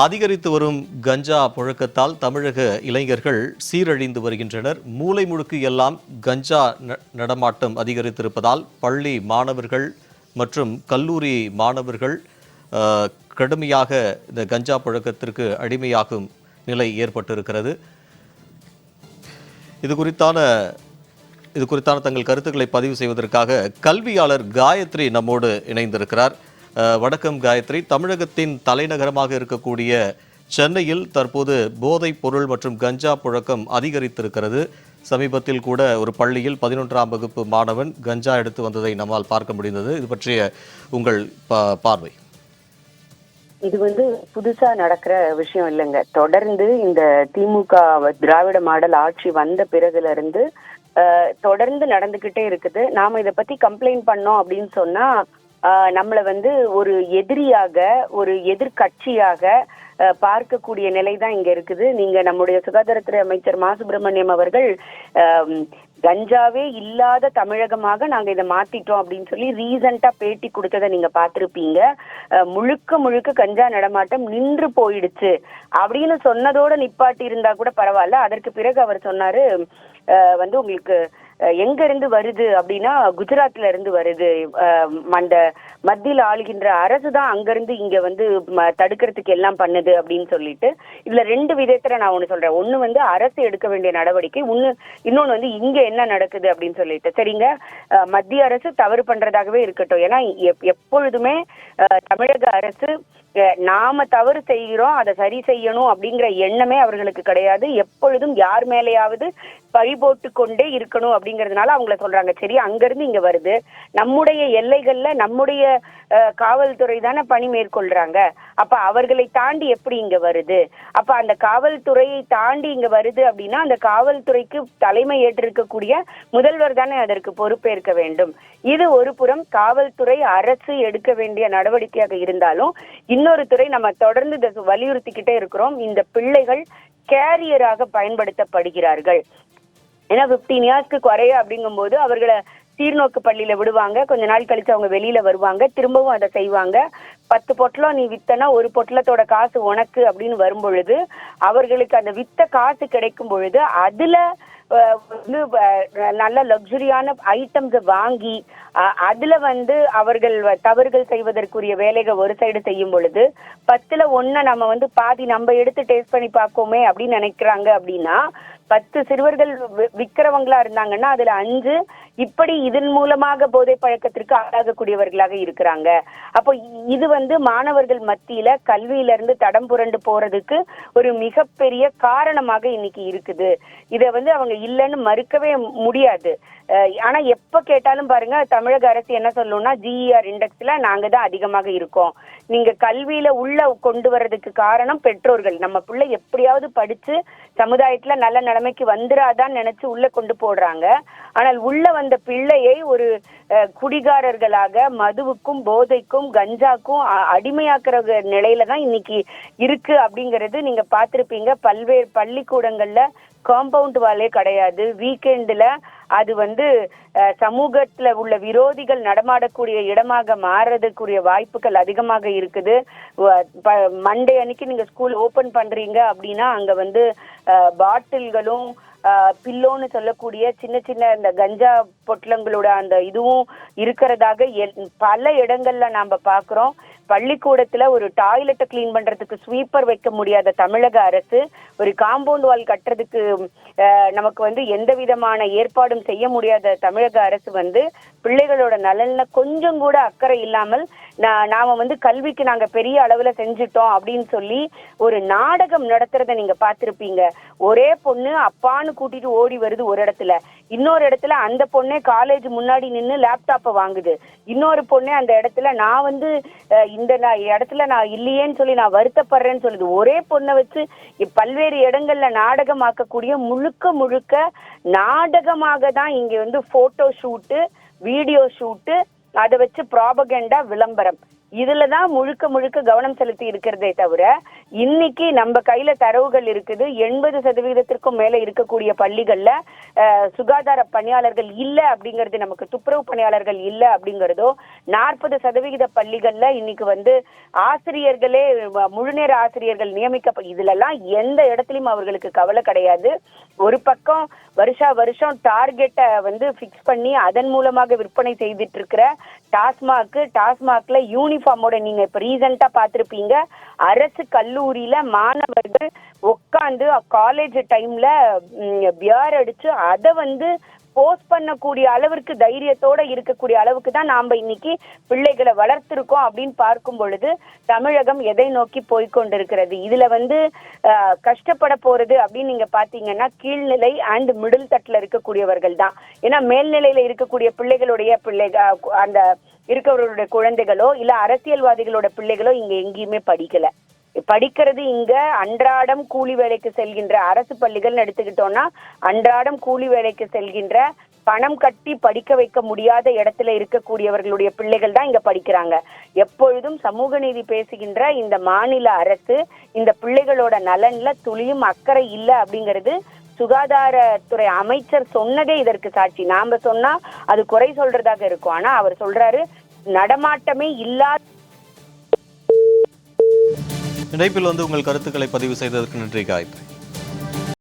அதிகரித்து வரும் கஞ்சா புழக்கத்தால் தமிழக இளைஞர்கள் சீரழிந்து வருகின்றனர். மூலை முழுக்கு எல்லாம் கஞ்சா நடமாட்டம் அதிகரித்திருப்பதால் பள்ளி மாணவர்கள் மற்றும் கல்லூரி மாணவர்கள் கடுமையாக இந்த கஞ்சா புழக்கத்திற்கு அடிமையாகும் நிலை ஏற்பட்டிருக்கிறது. இது குறித்தான தங்கள் கருத்துக்களை பதிவு செய்வதற்காக கல்வியாளர் காயத்ரி நம்மோடு இணைந்திருக்கிறார். வணக்கம் காயத்ரி. தமிழகத்தின் தலைநகரமாக இருக்கக்கூடிய சென்னையில் தற்போது போதைப் பொருள் மற்றும் கஞ்சா புழக்கம் அதிகரித்திருக்கிறது. சமீபத்தில் கூட ஒரு பள்ளியில் 11ஆம் வகுப்பு மாணவன் கஞ்சா எடுத்து வந்ததை நம்மால் பார்க்க முடிந்தது. இது பற்றிய உங்கள் பார்வை? இது புதுசா நடக்கிற விஷயம் இல்லைங்க. தொடர்ந்து இந்த திமுக திராவிட மாடல் ஆட்சி வந்த பிறகுல இருந்து தொடர்ந்து நடந்துகிட்டே இருக்குது. நாம இதை பத்தி கம்ப்ளைண்ட் பண்ணோம் அப்படின்னு சொன்னா நம்மளை ஒரு எதிரியாக, ஒரு எதிர்கட்சியாக பார்க்கக்கூடிய நிலை தான் இங்க இருக்குது. நீங்க நம்முடைய சுகாதாரத்துறை அமைச்சர் மா சுப்பிரமணியம் அவர்கள் கஞ்சாவே இல்லாத தமிழகமாக நாங்க இதை மாத்திட்டோம் அப்படின்னு சொல்லி ரீசண்டா பேட்டி கொடுத்ததை நீங்க பார்த்திருப்பீங்க. முழுக்க கஞ்சா நடமாட்டம் நின்று போயிடுச்சு அப்படின்னு சொன்னதோட நிப்பாட்டி இருந்தா கூட பரவாயில்ல. அதற்கு பிறகு அவர் சொன்னாரு, உங்களுக்கு எங்க இருந்து வருது அப்படின்னா குஜராத்ல இருந்து வருது, அந்த மத்தியில் ஆளுகின்ற அரசு தான் அங்கிருந்து இங்க தடுக்கிறதுக்கு எல்லாம் பண்ணுது அப்படின்னு சொல்லிட்டு, இதுல ரெண்டு விதத்துல நான் ஒண்ணு சொல்றேன். ஒண்ணு அரசு எடுக்க வேண்டிய நடவடிக்கை, இன்னொன்னு இங்க என்ன நடக்குது அப்படின்னு சொல்லிட்டு. சரிங்க, மத்திய அரசு தவறு பண்றதாகவே இருக்கட்டும். ஏன்னா எப்பொழுதுமே தமிழக அரசு நாம தவறு செய்கிறோம், அதை சரி செய்யணும் அப்படிங்கிற எண்ணமே அவர்களுக்கு கிடையாது. எப்பொழுதும் யார் மேலேயாவது பழி போட்டு கொண்டே இருக்கணும் அப்படிங்கறதுனால அவங்கள சொல்றாங்க. சரி, அங்கிருந்து இங்க வருது, நம்முடைய எல்லைகள்ல நம்முடைய காவல்துறை தானே பணி மேற்கொள்றாங்க, அப்ப அவர்களை தாண்டி எப்படி இங்க வருது? அப்ப அந்த காவல்துறையை தாண்டி இங்க வருது அப்படின்னா அந்த காவல்துறைக்கு தலைமை ஏற்றிருக்கக்கூடிய முதல்வர் தானே அதற்கு பொறுப்பேற்க வேண்டும். இது ஒரு புறம் காவல்துறை அரசு எடுக்க வேண்டிய நடவடிக்கையாக இருந்தாலும், இன்னொரு துறை நம்ம தொடர்ந்து இதை வலியுறுத்திக்கிட்டே இருக்கிறோம். இந்த பிள்ளைகள் கேரியராக பயன்படுத்தப்படுகிறார்கள். ஏன்னா 15 இயர்ஸ்க்கு குறைய அப்படிங்கும்போது அவர்களை சீர்நோக்கு பள்ளியில விடுவாங்க. கொஞ்ச நாள் கழிச்சு அவங்க வெளியில வருவாங்க, திரும்பவும் அதை செய்வாங்க. 10 பொட்டலம் நீ வித்தனா ஒரு பொட்டலத்தோட காசு உனக்கு அப்படின்னு வரும் பொழுது, அவர்களுக்கு அந்த வித்த காசு கிடைக்கும் பொழுது அதுல நல்ல லக்ஸுரியான ஐட்டம்ஸ் வாங்கி அதுல அவர்கள் தவறுகள் செய்வதற்குரிய வேலைகள் ஒரு சைடு செய்யும் பொழுது 10ல் 1 நம்ம பாதி நம்ம எடுத்து டேஸ்ட் பண்ணி பார்ப்போமே அப்படின்னு நினைக்கிறாங்க. அப்படின்னா 10 சிறுவர்கள் விற்கிறவங்களா இருந்தாங்கன்னா அதுல 5 இப்படி இதன் மூலமாக போதை பழக்கத்திற்கு ஆளாகக்கூடியவர்களாக இருக்கிறாங்க. அப்போ இது மாணவர்கள் மத்தியில கல்வியில இருந்து தடம் புரண்டு போறதுக்கு ஒரு மிகப்பெரிய காரணமாக இன்னைக்கு இருக்குது. இதை அவங்க இல்லைன்னு மறுக்கவே முடியாது. ஆனா எப்ப கேட்டாலும் பாருங்க, தமிழக அரசு என்ன சொல்லணும்னா GER இண்டெக்ஸ்ல நாங்க தான் அதிகமாக இருக்கோம். நீங்க கல்வியில உள்ள கொண்டு வர்றதுக்கு காரணம் பெற்றோர்கள். நம்ம பிள்ளை எப்படியாவது படிச்சு சமுதாயத்துல நல்ல நிலைமைக்கு வந்துராதான் நினைச்சு உள்ள கொண்டு போடுறாங்க. ஆனால் உள்ள வந்த பிள்ளையை ஒரு குடிகாரர்களாக மதுவுக்கும் போதைக்கும் கஞ்சாக்கும் அடிமையாக்குற நிலையில தான் இன்னைக்கு இருக்கு அப்படிங்கிறது நீங்க பார்த்திருப்பீங்க. பல்வேறு பள்ளிக்கூடங்கள்ல காம்பவுண்ட் வாலே கிடையாது. வீக்கெண்டுல அது சமூகத்துல உள்ள விரோதிகள் நடமாடக்கூடிய இடமாக மாறதுக்குரிய வாய்ப்புகள் அதிகமாக இருக்குது. மண்டே அன்னைக்கு நீங்க ஸ்கூல் ஓபன் பண்றீங்க அப்படின்னா அங்க பாட்டில்களும் பில்லோன்னு சொல்லக்கூடிய சின்ன சின்ன இந்த கஞ்சா பொட்டலங்களோட அந்த இதுவும் இருக்கிறதாக பல இடங்கள்ல நாம பாக்குறோம். பள்ளிக்கூடத்துல ஒரு டாய்லெட்டை கிளீன் பண்றதுக்கு ஸ்வீப்பர் வைக்க முடியாத தமிழக அரசு ஒரு காம்பவுண்ட் வால் கட்டுறதுக்கு நமக்கு எந்த விதமான ஏற்பாடும் செய்ய முடியாத தமிழக அரசு பிள்ளைகளோட நலன்ல கொஞ்சம் கூட அக்கறை இல்லாமல் நாம கல்விக்கு நாங்க பெரிய அளவுல செஞ்சுட்டோம் அப்படின்னு சொல்லி ஒரு நாடகம் நடத்துறத நீங்க பார்த்திருப்பீங்க. ஒரே பொண்ணு அப்பான்னு கூட்டிட்டு ஓடி வருது ஒரு இடத்துல, இன்னொரு இடத்துல அந்த பொண்ணே காலேஜ் முன்னாடி நின்று லேப்டாப்பை வாங்குது, இன்னொரு பொண்ணே அந்த இடத்துல நான் இந்த இடத்துல நான் இல்லையேன்னு சொல்லி நான் வருத்தப்படுறேன்னு சொல்லுது. ஒரே பொண்ணை வச்சு பல்வேறு இடங்கள்ல நாடகமாக்கக்கூடிய முழுக்க நாடகமாக தான் இங்க போட்டோ ஷூட்டு, வீடியோ ஷூட்டு, அதை வச்சு ப்ராபகண்டா விளம்பரம், இதுலதான் முழுக்க கவனம் செலுத்தி இருக்கிறதே தவிர இன்னைக்கு நம்ம கையில தரவுகள் இருக்குது. 80% மேல இருக்கக்கூடிய பள்ளிகள்ல சுகாதார பணியாளர்கள் இல்ல அப்படிங்கிறது, நமக்கு துப்புரவு பணியாளர்கள் இல்ல அப்படிங்கிறதோ, 40% பள்ளிகள்ல இன்னைக்கு வந்து ஆசிரியர்களே முழுநேர ஆசிரியர்கள் இதுல எல்லாம் எந்த இடத்துலயும் அவர்களுக்கு கவலை கிடையாது. ஒரு பக்கம் வருஷம் டார்கெட்டை வந்து பிக்ஸ் பண்ணி அதன் மூலமாக விற்பனை செய்துட்டு இருக்கிற டாஸ்மாக்ல யூனிஃபார்மோட நீங்க இப்ப ரீசெண்டா பார்த்திருப்பீங்க. அரசு கல்லூரியில மாணவர்கள் உட்காந்து காலேஜ் டைம்ல பியர் அடிச்சு அதை வந்து போஸ்ட் பண்ணக்கூடிய அளவிற்கு தைரியத்தோட இருக்கக்கூடிய அளவுக்கு தான் நாம இன்னைக்கு பிள்ளைகளை வளர்த்திருக்கோம் அப்படின்னு பார்க்கும் பொழுது தமிழகம் எதை நோக்கி போய்கொண்டிருக்கிறது. இதுல வந்து கஷ்டப்பட போறது அப்படின்னு நீங்க பாத்தீங்கன்னா கீழ்நிலை அண்ட் மிடில் தட்டுல இருக்கக்கூடியவர்கள் தான். ஏன்னா மேல்நிலையில இருக்கக்கூடிய அந்த இருக்கிறவர்களுடைய குழந்தைகளோ இல்ல அரசியல்வாதிகளோட பிள்ளைகளோ இங்க எங்கேயுமே படிக்கிறது இங்க அன்றாடம் கூலி வேலைக்கு செல்கின்ற அரசு பள்ளிகள் எடுத்துக்கிட்டோம்னா அன்றாடம் கூலி வேலைக்கு செல்கின்ற பணம் கட்டி படிக்க வைக்க முடியாத இடத்துல இருக்கக்கூடியவர்களுடைய பிள்ளைகள் தான் இங்க படிக்கிறாங்க. எப்பொழுதும் சமூக நீதி பேசுகின்ற இந்த மாநில அரசு இந்த பிள்ளைகளோட நலன்ல துளியும் அக்கறை இல்லை அப்படிங்கிறது சுகாதாரத்துறை அமைச்சர் சொன்னதே இதற்கு சாட்சி. நாம சொன்னா அது குறை சொல்றதாக இருக்கும். ஆனா அவர் சொல்றாரு நடமாட்டமே இல்லாத. இணைப்பில் வந்து உங்கள் கருத்துக்களை பதிவு செய்ததற்கு நன்றி காயத்ரி.